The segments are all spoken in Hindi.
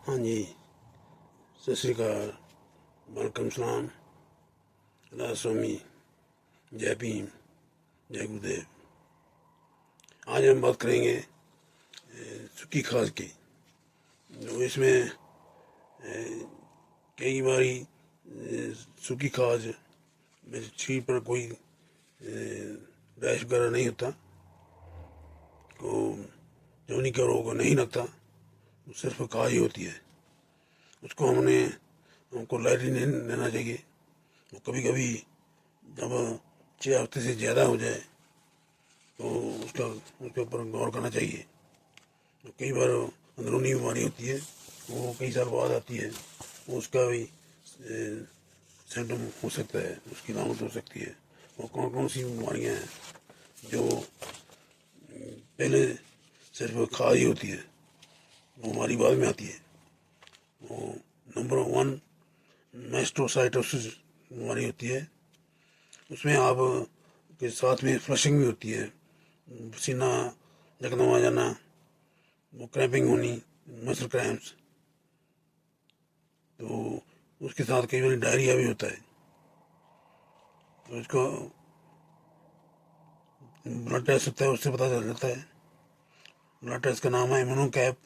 हाँ जी, सत श्री अकाल, वालेकुम सलाम, राधा स्वामी, जय भीम, जय गुरुदेव। आज हम बात करेंगे सूखी खाद की। तो इसमें कई बारी सूखी खाद में शरीर पर कोई रैश वगैरह नहीं होता, को जवनी का रोग नहीं लगता, सिर्फ खाद ही होती है। उसको हमको लाइटली नहीं लेना चाहिए। तो कभी कभी जब 6 हफ्ते से ज़्यादा हो जाए तो उसके ऊपर गौर करना चाहिए। तो कई बार अंदरूनी बीमारी होती है, वो कई साल बाद आती है, वो उसका भी सिम्टम हो सकता है, उसकी नामत हो सकती है। और कौन कौन सी बीमारियां हैं जो पहले सिर्फ खाद ही होती है, वो हमारी बाद में आती है। वो नंबर 1 मैस्टोसाइटोसिस बीमारी होती है। उसमें आप के साथ में फ्लशिंग भी होती है, पसीना यकदम आ जाना, वो क्रैम्पिंग होनी, मसल क्रैम्प्स। तो उसके साथ कई बार डायरिया भी होता है। तो इसको ब्लड टेस्ट होता है, उससे पता चल जाता है। ब्लड टेस्ट का नाम है इम्यूनोकैप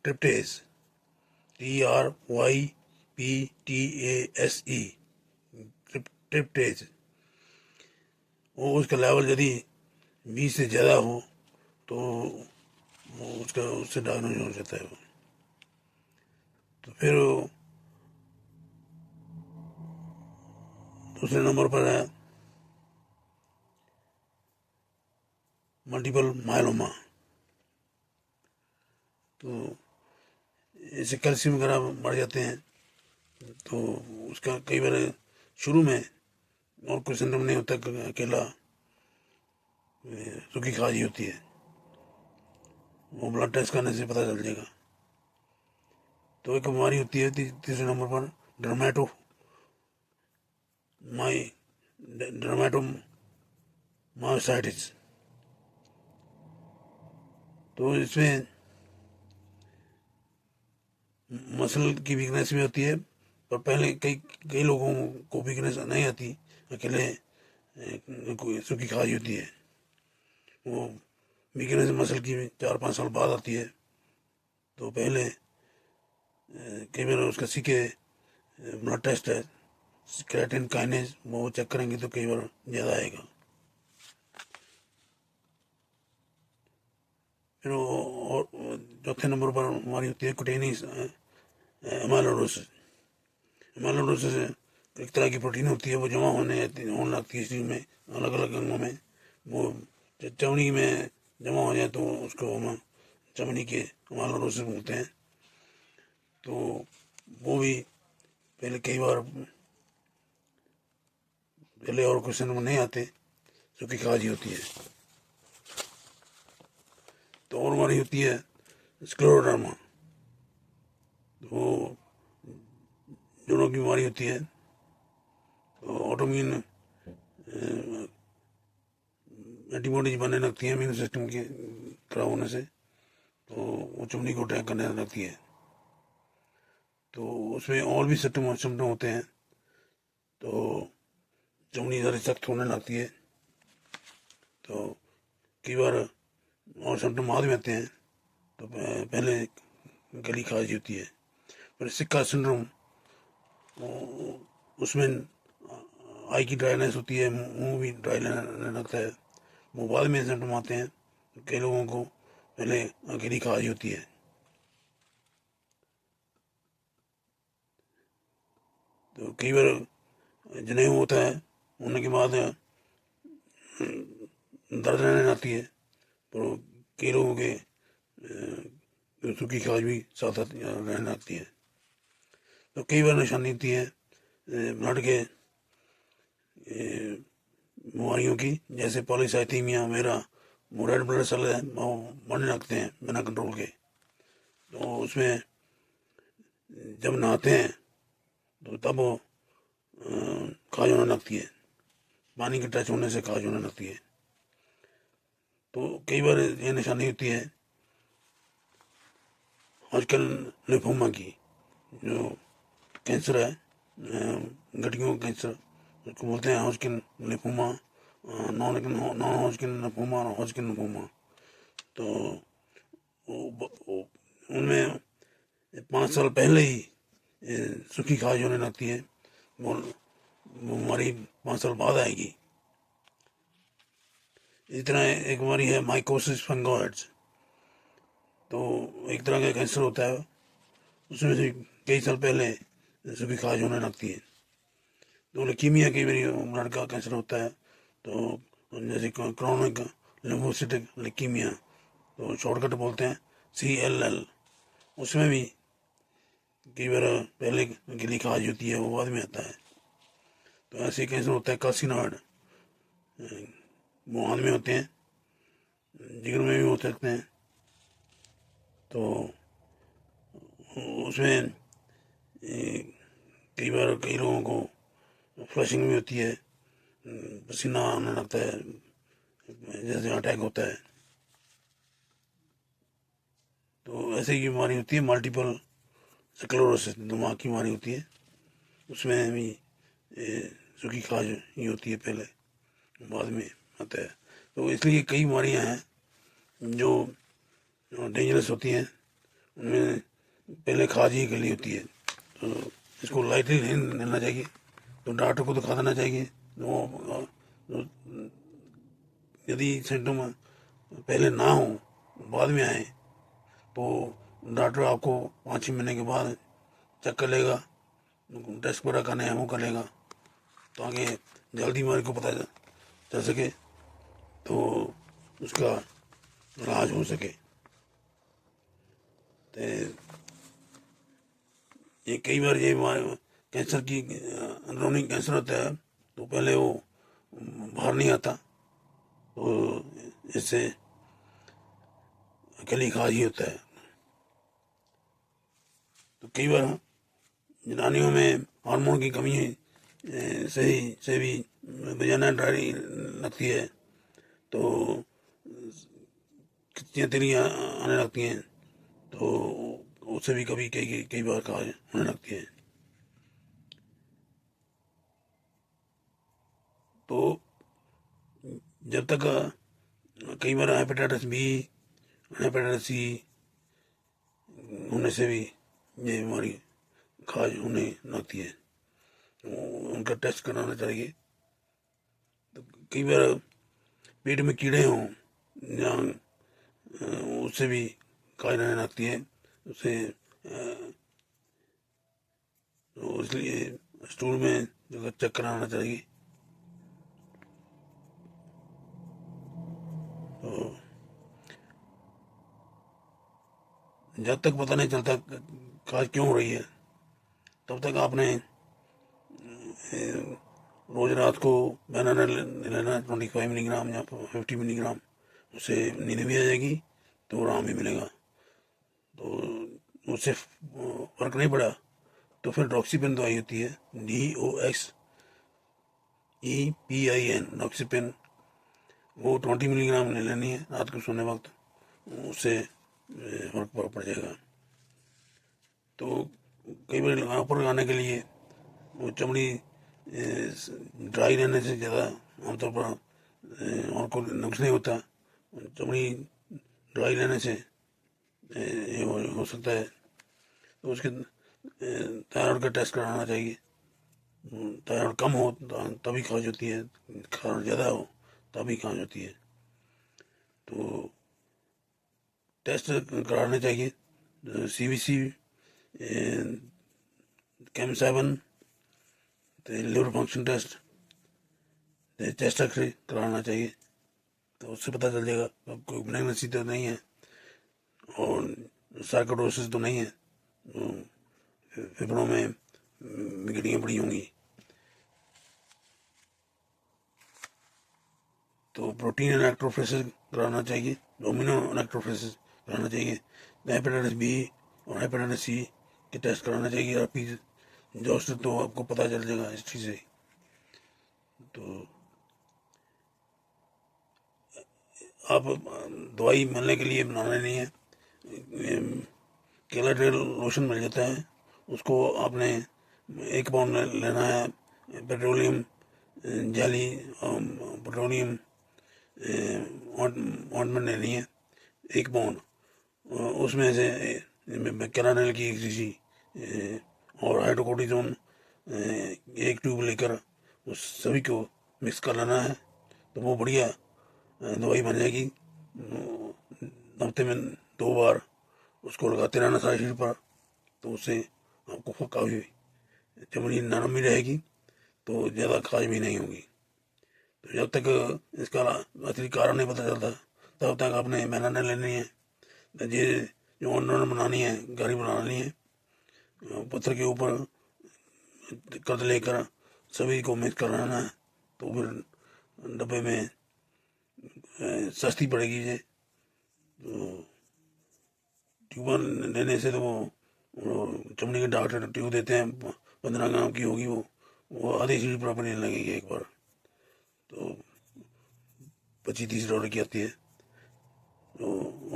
ट्रिप्टेज, TRYPTASE, ट्रिप्टेज। वो उसका लेवल यदि 20 से ज़्यादा हो तो वो उससे डायग्नोज हो जाता है वो। तो फिर दूसरे नंबर पर है मल्टीपल मायलोमा। तो इससे कैल्शियम वगैरह बढ़ जाते हैं। तो उसका कई बार शुरू में और कोई सिम्टम नहीं होता, अकेला सूखी खांसी होती है, वो ब्लड टेस्ट करने से पता चल जाएगा। तो एक बीमारी होती है तीसरे नंबर पर ड्रामेटोमायोसाइटिस। तो इसमें मसल की वीकनेस भी होती है, पर पहले कई कई लोगों को वीकनेस नहीं आती, अकेले सूखी खांसी होती है। वो वीकनेस मसल की 4-5 साल बाद आती है। तो पहले कई बार उसका सीके ब्लड टेस्ट है, क्रेटिन काइनेज, वो चेक करेंगे तो कई बार ज़्यादा आएगा। फिर और चौथे नंबर पर हमारी होती है कुटेनियस एमाइलोइडोसिस। एमाइलोइडोसिस एक तरह की प्रोटीन होती है, वो जमा होने लगती है शरीर में, अलग अलग अंगों में। वो चमड़ी में जमा हो जाए तो उसको हम चमड़ी के एमाइलोइडोसिस बोलते हैं। तो वो भी पहले कई बार पहले और क्वेश्चन में नहीं आते, सूखी खांसी होती है। तो और हमारी होती है स्क्लेरोडर्मा, वो जोड़ों की बीमारी होती है। तो ऑटोम्यून एंटीबॉडीज बनने लगती है इम्यून सिस्टम के खराब होने से, तो वो चमड़ी को अटैक करने लगती है। तो उसमें और भी सिम्टम होते हैं। तो चमड़ी ज़्यादा सख्त होने लगती है। तो कई बार और सिम्टम बाद में आते हैं। तो पहले गली खांसी होती है। फिर सिक्का सिंड्रोम, उसमें आई की ड्राइनेस होती है, मुंह भी ड्राई लगने लगता है। वो बाद में सिम्टम आते हैं। तो कई लोगों को पहले गली खांसी होती है। तो कई बार जनेऊ होता है, होने के बाद दर्द रहने लगती है। तो कई लोगों के सूखी खांसी भी साथ साथ रहने लगती है। तो कई बार निशानी होती है ब्लड के बीमारियों की, जैसे पॉलीसाइथीमिया, मेरा रेड ब्लड सेल है वो बढ़ने लगते हैं बिना कंट्रोल के। तो उसमें जब नहाते हैं तो तब वो खाज होने लगती है, पानी के टच होने से खाज होने लगती है। तो कई बार ये निशानी होती है हॉजकिन लिम्फोमा की, जो कैंसर है, गड्डियों का कैंसर, उसको बोलते हैं Hodgkin lymphoma, non Hodgkin lymphoma और हॉजकिन लिम्फोमा। तो उनमें 5 साल पहले ही सूखी खाज होने लगती है, वो बीमारी 5 साल बाद आएगी। इसी तरह एक बीमारी है माइकोसिस फंगोइड्स, तो एक तरह का कैंसर होता है, उसमें से कई साल पहले सूखी खाज होने लगती है। तो लेकीमिया की मेरी ब्लड का कैंसर होता है, तो जैसे क्रोनिक लिम्फोसिटिक लेकीमिया, तो शॉर्टकट बोलते हैं CLL, उसमें भी कई बार पहले गिली खाज होती है, वो बाद में आता है। तो ऐसे कैंसर होता है कार्सिनॉइड, वो हाथ में होते हैं, जिगर में भी हो सकते हैं। तो उसमें कई बार कई लोगों को फ्लशिंग भी होती है, पसीना आने लगता है, जैसे अटैक होता है। तो ऐसे की बीमारी होती है मल्टीपल स्क्लेरोसिस, दिमाग की बीमारी होती है, उसमें भी सूखी खाज ही होती है पहले, बाद में आता है। तो इसलिए कई बीमारियां हैं जो डेंजरस होती हैं, उनमें पहले खाज ही गली होती है। तो इसको लाइटली नहीं लेना चाहिए, तो डॉक्टर को दिखा देना चाहिए। तो यदि सिम्टम पहले ना हो, बाद में आए, तो डॉक्टर आपको 5-6 महीने के बाद चेक कर लेगा, टेस्ट वगैरह करने हैं वो कर लेगा, ताकि जल्दी बीमारी को पता चल सके, तो उसका इलाज हो सके। तो ये कई बार ये कैंसर की अंदरूनी कैंसर होता है, तो पहले वो बाहर नहीं आता, तो इससे अकेली खाज ही होता है। तो कई बार जनानियों में हार्मोन की कमी से भी वजाना ड्राई लगती है, तो कितनी तिलियाँ आने लगती हैं, तो उससे भी कभी कई कई बार खाज होने लगती है। तो जब तक कई बार हेपेटाइटिस B, हेपेटाइटिस C होने से भी ये बीमारी खाज होने लगती है, तो उनका टेस्ट कराना चाहिए। तो कई बार पेट में कीड़े हों, जहाँ उससे भी खाज रहने लगती है, उससे तो इसलिए स्टूल में जो चेक कराना चाहिए। तो जब तक पता नहीं चलता खाज क्यों हो रही है, तब तक आपने रोज रात को बनाना लेना 25 मिलीग्राम या 50 मिलीग्राम, उससे नींद भी आ जाएगी, तो आराम भी मिलेगा। तो उससे फर्क नहीं पड़ा, तो फिर डॉक्सीपेन दवाई होती है, DOXEPIN डॉक्सीपेन, वो 20 मिलीग्राम ले लेनी है रात को सोने वक्त, उससे फर्क पड़ जाएगा। तो कई बार ऊपर लगाने के लिए वो चमड़ी ड्राई रहने से ज़्यादा आमतौर पर और कोई नुक्स नहीं होता, चमड़ी ड्राई रहने से ये हो सकता है। तो उसके थायराइड का टेस्ट कराना चाहिए, थायराइड कम हो तभी खाज होती है, थायराइड ज़्यादा हो तभी खाज होती है। तो टेस्ट कराने चाहिए, CBC, CAM7, तो liver function test, chest x ray कराना चाहिए, तो उससे पता चल जाएगा अब कोई प्रेगनेंसी तो नहीं है और सार्कोडोसिस तो नहीं है, फेफड़ों में बिगड़ियाँ पड़ी होंगी। तो प्रोटीन इलेक्ट्रोफोरेसिस कराना चाहिए, डोमिनो इलेक्ट्रोफोरेसिस कराना चाहिए, हेपेटाइटिस B और हेपेटाइटिस C के टेस्ट कराना चाहिए। आप जोश तो आपको पता चल जाएगा इस चीज़ से। तो आप दवाई मिलने के लिए बनाना नहीं है, कैलाडेल लोशन मिल जाता है, उसको आपने 1 पाउंड लेना है। पेट्रोलियम जेली, पेट्रोलियम ऑइंटमेंट लेनी है 1 पाउंड। उसमें से कैनाडेल की एक शीशी और हाइड्रोकोर्टिजोन 1 ट्यूब लेकर उस सभी को मिक्स कर लेना है, तो वो बढ़िया दवाई बन जाएगी। हफ्ते में 2 बार उसको लगाते रहना सारे शरीर पर, तो उससे आपको काफ़ी चमड़ी नरम भी रहेगी, तो ज़्यादा खाज भी नहीं होगी। तो जब तक इसका असली कारण नहीं पता चलता तब तक आपने मेहनत लेनी है। ये जो ऑनलाइन बनानी है, गाड़ी बनानी है, पत्थर के ऊपर कद लेकर सभी को मिक्स कराना है, तो फिर डब्बे में सस्ती पड़ेगी ये। तो ट्यूब लेने से तो वो चमड़ी के डॉक्टर ट्यूब देते हैं, 15 ग्राम की होगी, वो आधी सीढ़ी पर अपने लगेगी एक बार, तो 25-30 डॉलर की आती है। तो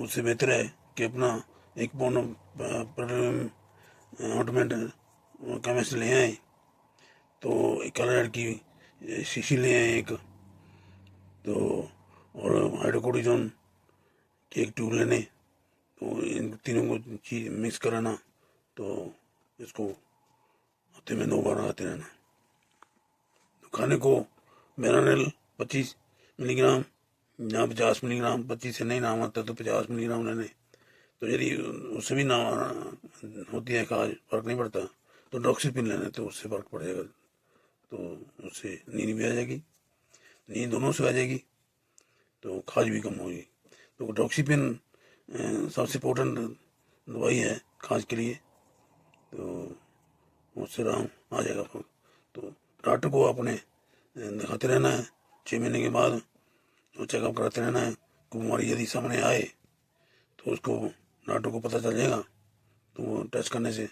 उससे बेहतर है कि अपना 1 पाउंड पेट्रोलियम ऑर्नामेंट केमिस्ट ले आए, तो कलर की शीशी ले आए एक, तो और हाइड्रोकोर्टिजोन की 1 ट्यूब लेने, तो इन तीनों को चीज मिक्स कराना, तो इसको हफ्ते में 2 बार आते रहना। तो खाने को बेनानेल 25 मिलीग्राम या 50 मिलीग्राम, 25 से नहीं नाम आता तो 50 मिलीग्राम लेने। तो यदि उससे भी ना होती है खाज, फर्क नहीं पड़ता, तो डॉक्सीपिन लेने, तो उससे फर्क पड़ जाएगा, तो उससे नींद भी आ जाएगी, नींद दोनों से आ जाएगी, तो खाज भी कम होगी। तो डॉक्सीपिन सबसे इम्पोर्टेंट दवाई है खांस के लिए, तो उससे आराम आ जाएगा। तो डॉक्टर को अपने दिखाते रहना है 6 महीने के बाद, तो चेकअप कराते रहना है। कोई बीमारी यदि सामने आए तो उसको डॉक्टर को पता चल जाएगा, तो वो टेस्ट करने से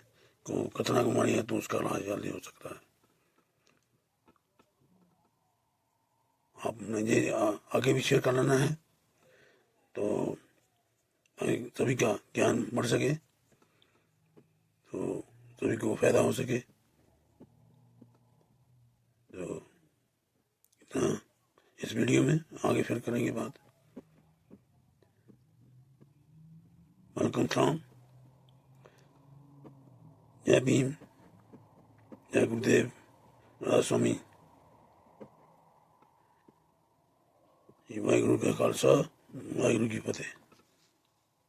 को खतरनाक बीमारी है तो उसका इलाज जल्दी हो सकता है। आपने ये आगे भी शेयर कर लेना है, तो सभी का ज्ञान बढ़ सके, तो सभी को फायदा हो सके। तो इतना इस वीडियो में, आगे फिर करेंगे बात। वेलकम सलाम, जय भीम, जय गुरुदेव, राधा स्वामी, वाहिगुरु का खालसा, वाहिगुरु की फतेह।